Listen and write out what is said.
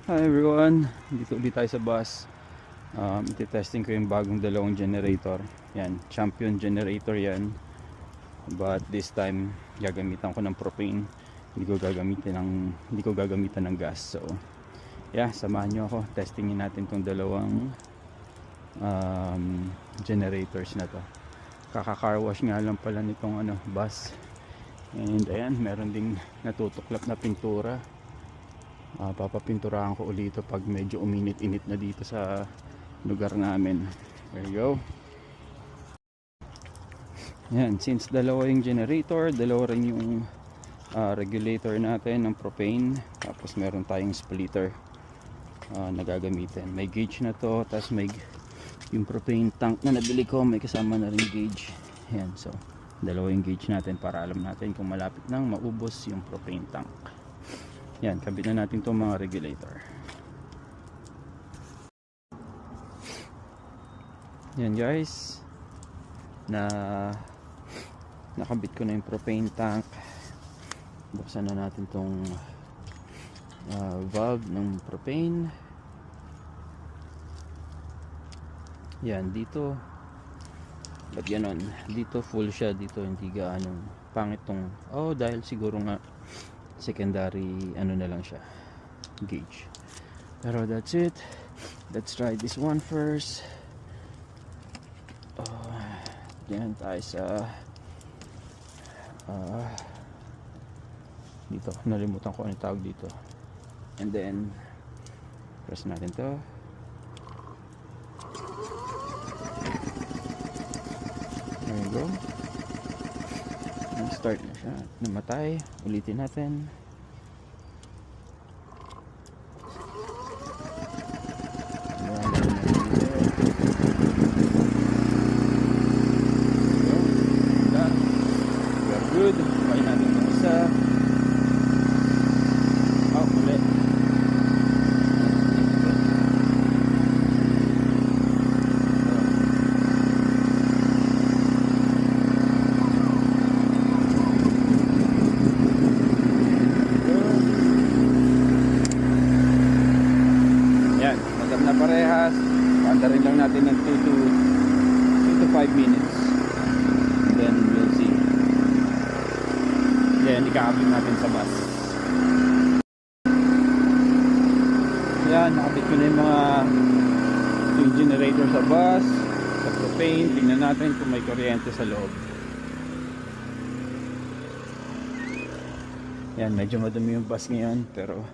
Hi everyone, dito ulit tayo sa bus. Iti-testing ko yung bagong dalawang generator. Yan, champion generator yan. But this time, gagamitan ko ng propane. Hindi ko gagamitan ng gas. So, yeah, samahan nyo ako. Testingin natin tong dalawang generators na to. Kaka-car wash nga lang pala nitong bus. And ayan, meron ding natutuklap na pintura. Papapinturahan ko ulit ito pag medyo uminit-init na dito sa lugar namin. There you go. Yan, since dalawa yung generator, dalawa rin yung regulator natin ng propane, tapos meron tayong splitter na gagamitin. May gauge na to, tapos may yung propane tank na nabili ko, may kasama na rin gauge. Yan, so dalawa yung gauge natin para alam natin kung malapit nang maubos yung propane tank. Yan, kabit na natin itong mga regulator. Yan guys, nakabit ko na yung propane tank. Buksan na natin itong valve ng propane. Yan, dito ba't ganon? Dito full siya, dito hindi gaano pangit tong, dahil siguro nga secondary na lang siya gauge. Pero that's it. Let's try this one first. Yan tayo sa dito, nalimutan ko ano tawag dito. And then press natin to. There you go. Start na siya, namatay. Ulitin natin. We're good. Kain natin yung isa. Ulit. Na parehas, pandarin lang natin ng 2 to 5 minutes, and then we'll see. Yan, ikakabit natin sa bus. Yan, nakabit ko na yung generator sa bus, sa propane. Tingnan natin kung may kuryente sa loob. Yan, medyo madumi yung bus ngayon, pero